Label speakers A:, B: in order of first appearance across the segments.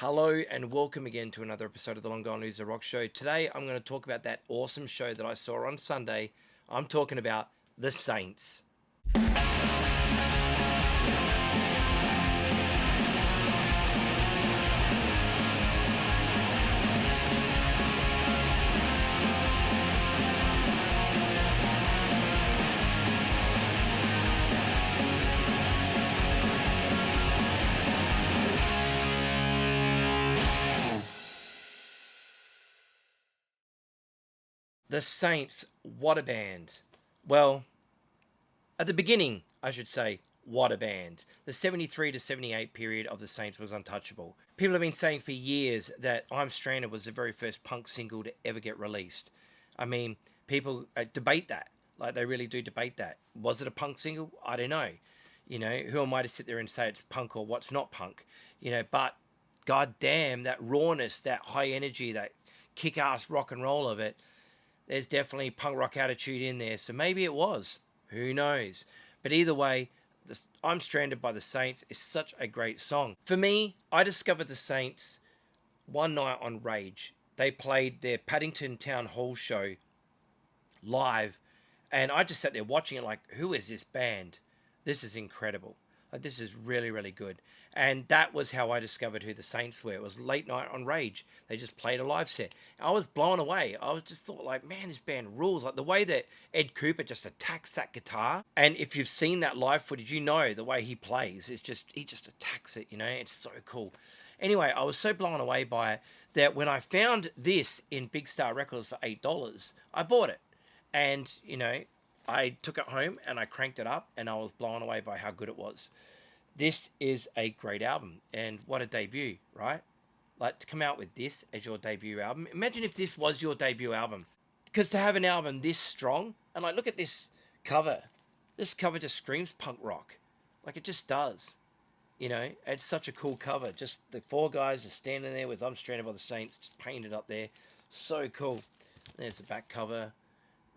A: Hello and welcome again to another episode of the Long Gone Loser Rock Show. Today I'm going to talk about that awesome show that I saw on Sunday. I'm talking about The Saints. The Saints, what a band. Well, at the beginning, I should say, what a band. The 73 to 78 period of the Saints was untouchable. People have been saying for years that I'm Stranded was the very first punk single to ever get released. I mean, people debate that. Like, they really do debate that. Was it a punk single? I don't know. You know, who am I to sit there and say it's punk or what's not punk? You know, but god damn, that rawness, that high energy, that kick-ass rock and roll of it, there's definitely punk rock attitude in there. So maybe it was. Who knows? But either way, I'm Stranded by the Saints is such a great song. For me, I discovered the Saints one night on Rage. They played their Paddington Town Hall show live, and I just sat there watching it like, who is this band? This is incredible. Like, this is really, really good. And that was how I discovered who the Saints were. It was late night on Rage. They just played a live set. I was blown away. I was just thought like, man, this band rules. Like the way that Ed Kuepper just attacks that guitar. And if you've seen that live footage, you know the way he plays. It's just, he just attacks it, you know. It's so cool. Anyway, I was so blown away by it that when I found this in Big Star Records for $8, I bought it. And, you know, I took it home and I cranked it up and I was blown away by how good it was. This is a great album, and what a debut, right? Like, to come out with this as your debut album. Imagine if this was your debut album. Because to have an album this strong, and like, look at this cover. This cover just screams punk rock. Like, it just does. You know, it's such a cool cover. Just the four guys are standing there with I'm Stranded by the Saints, just painted up there. So cool. There's the back cover.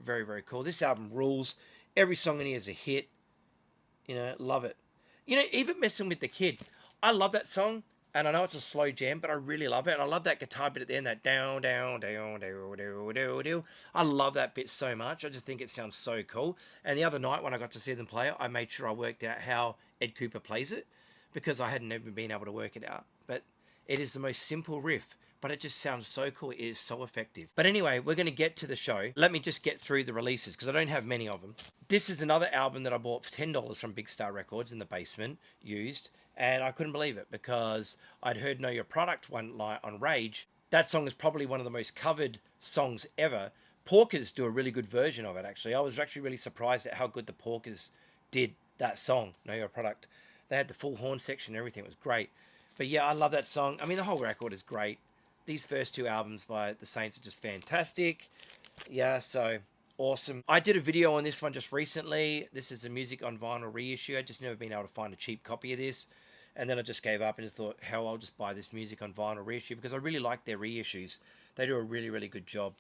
A: Very, very cool. This album rules. Every song in here is a hit. You know, love it. You know, even Messing with the Kid. I love that song. And I know it's a slow jam, but I really love it. And I love that guitar bit at the end, that down, down, down, down, down, down, down. I love that bit so much. I just think it sounds so cool. And the other night when I got to see them play it, I made sure I worked out how Ed Kuepper plays it because I hadn't even been able to work it out. But it is the most simple riff, but it just sounds so cool. It is so effective. But anyway, we're going to get to the show. Let me just get through the releases because I don't have many of them. This is another album that I bought for $10 from Big Star Records in the basement, used. And I couldn't believe it because I'd heard Know Your Product one night on Rage. That song is probably one of the most covered songs ever. Porkers do a really good version of it, actually. I was actually really surprised at how good the Porkers did that song, Know Your Product. They had the full horn section and everything. It was great. But yeah, I love that song. I mean, the whole record is great. These first two albums by the Saints are just fantastic. Yeah, so awesome. I did a video on this one just recently. This is a music on vinyl reissue. I just never been able to find a cheap copy of this. And then I just gave up and just thought, hell, I'll just buy this music on vinyl reissue because I really like their reissues. They do a really, really good job.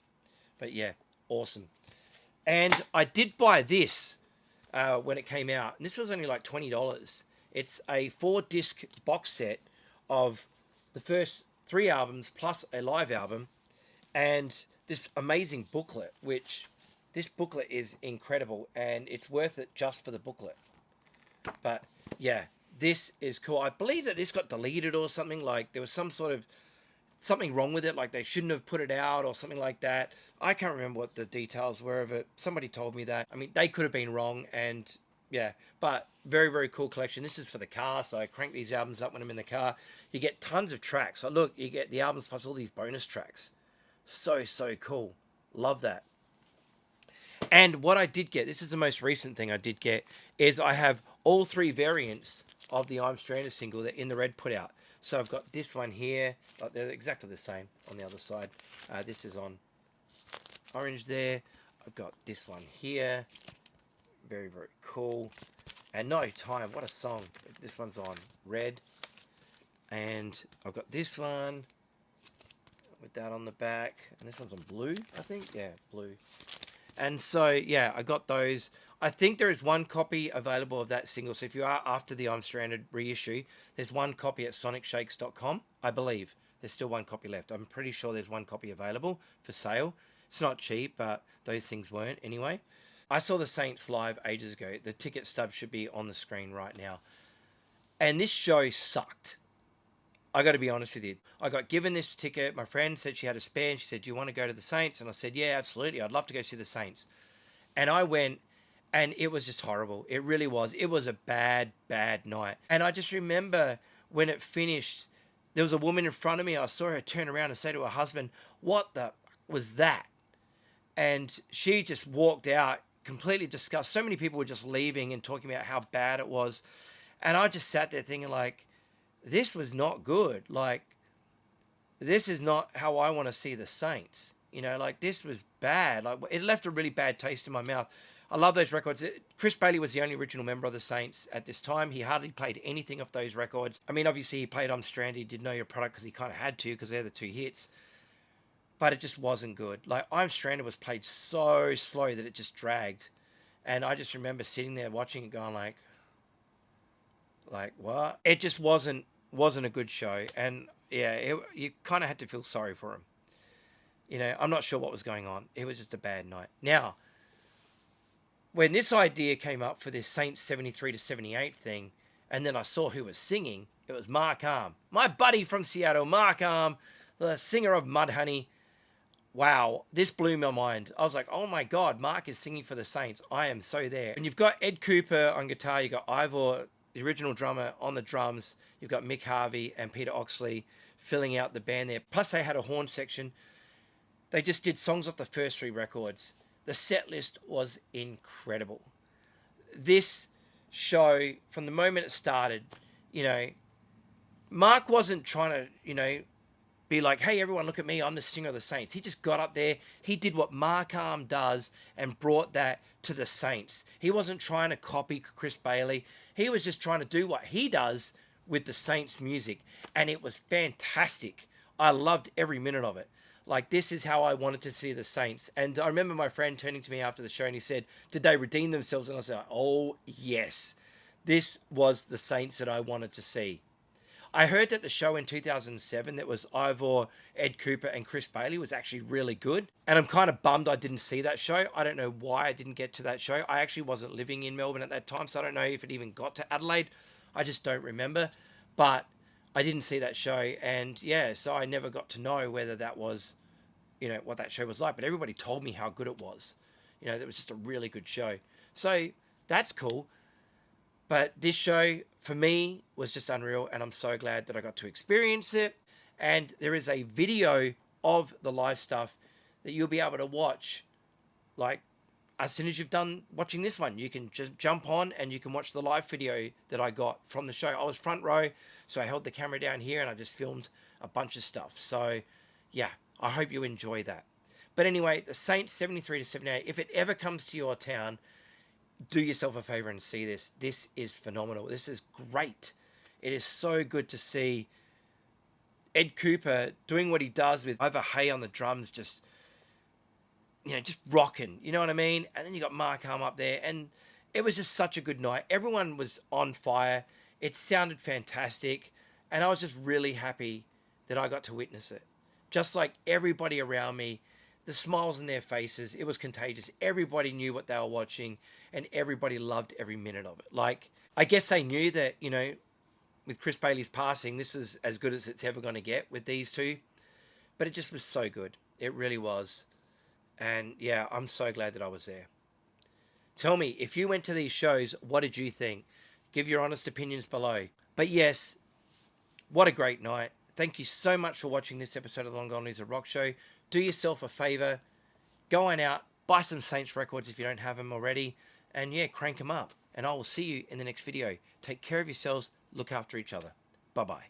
A: But yeah, awesome. And I did buy this when it came out. And this was only like $20. It's a 4-disc box set of the first 3 albums plus a live album. And this amazing booklet, which this booklet is incredible. And it's worth it just for the booklet. But yeah, this is cool. I believe that this got deleted or something. Like there was some sort of something wrong with it. Like they shouldn't have put it out or something like that. I can't remember what the details were of it. Somebody told me that. I mean, they could have been wrong. And yeah, but very, very cool collection. This is for the car. So I crank these albums up when I'm in the car. You get tons of tracks. So look, you get the albums plus all these bonus tracks. So, so cool. Love that. And what I did get, this is the most recent thing I did get, is I have all 3 variants of the I'm Stranded single that In the Red put out. So I've got this one here, like they're exactly the same on the other side. This is on orange there. I've got this one here. Very, very cool. And No Time, what a song. This one's on red. And I've got this one with that on the back. And this one's on blue, I think. Yeah, blue. And so, yeah, I got those. I think there is one copy available of that single. So if you are after the I'm Stranded reissue, there's one copy at sonicshakes.com, I believe. There's still one copy left. I'm pretty sure there's one copy available for sale. It's not cheap, but those things weren't anyway. I saw the Saints live ages ago. The ticket stub should be on the screen right now. And this show sucked. I got to be honest with you. I got given this ticket. My friend said she had a spare and she said, "Do you want to go to the Saints?" And I said, "Yeah, absolutely. I'd love to go see the Saints." And I went, and it was just horrible. It really was. It was a bad, bad night. And I just remember when it finished, there was a woman in front of me. I saw her turn around and say to her husband, "What the was that?" And she just walked out completely disgusted. So many people were just leaving and talking about how bad it was. And I just sat there thinking, like, this was not good. Like, this is not how I want to see the Saints. You know, like, this was bad. Like, it left a really bad taste in my mouth. I love those records. Chris Bailey was the only original member of the Saints at this time. He hardly played anything off those records. I mean, obviously he played I'm Stranded. He did Know Your Product because he kind of had to, because they're the two hits. But it just wasn't good. Like, I'm Stranded was played so slow that it just dragged. And I just remember sitting there watching it going like what? It just wasn't a good show. And yeah, you kind of had to feel sorry for him. You know, I'm not sure what was going on. It was just a bad night. Now, when this idea came up for this Saints 73 to 78 thing, and then I saw who was singing, it was Mark Arm. My buddy from Seattle, Mark Arm, the singer of Mudhoney. Wow, this blew my mind. I was like, oh my God, Mark is singing for the Saints. I am so there. And you've got Ed Kuepper on guitar. You've got Ivor, the original drummer, on the drums. You've got Mick Harvey and Peter Oxley filling out the band there. Plus they had a horn section. They just did songs off the first three records. The set list was incredible. This show, from the moment it started, you know, Mark wasn't trying to, you know, be like, "Hey, everyone, look at me. I'm the singer of the Saints." He just got up there. He did what Mark Arm does and brought that to the Saints. He wasn't trying to copy Chris Bailey. He was just trying to do what he does with the Saints music. And it was fantastic. I loved every minute of it. Like, this is how I wanted to see the Saints. And I remember my friend turning to me after the show and he said, "Did they redeem themselves?" And I said, "Oh, yes. This was the Saints that I wanted to see." I heard that the show in 2007 that was Ivor, Ed Kuepper, and Chris Bailey was actually really good. And I'm kind of bummed I didn't see that show. I don't know why I didn't get to that show. I actually wasn't living in Melbourne at that time, so I don't know if it even got to Adelaide. I just don't remember. But I didn't see that show. And yeah, so I never got to know whether that was, you know, what that show was like. But everybody told me how good it was. You know, it was just a really good show. So that's cool. But this show, for me, was just unreal, and I'm so glad that I got to experience it. And there is a video of the live stuff that you'll be able to watch, like, as soon as you've done watching this one. You can just jump on and you can watch the live video that I got from the show. I was front row, so I held the camera down here and I just filmed a bunch of stuff. So, yeah, I hope you enjoy that. But anyway, the Saints 73 to 78, if it ever comes to your town, do yourself a favor and see this. This is phenomenal. This is great. It is so good to see Ed Kuepper doing what he does with Ivor Hay on the drums, just, you know, just rocking. You know what I mean? And then you got Mark Arm up there, and it was just such a good night. Everyone was on fire. It sounded fantastic, and I was just really happy that I got to witness it. Just like everybody around me, the smiles in their faces, it was contagious. Everybody knew what they were watching, and everybody loved every minute of it. Like, I guess they knew that, you know, with Chris Bailey's passing, this is as good as it's ever going to get with these two. But it just was so good. It really was. And yeah, I'm so glad that I was there. Tell me, if you went to these shows, what did you think? Give your honest opinions below. But yes, what a great night. Thank you so much for watching this episode of the Long Gone Loser Rock Show. Do yourself a favor. Go on out, buy some Saints records if you don't have them already. And yeah, crank them up. And I will see you in the next video. Take care of yourselves. Look after each other. Bye-bye.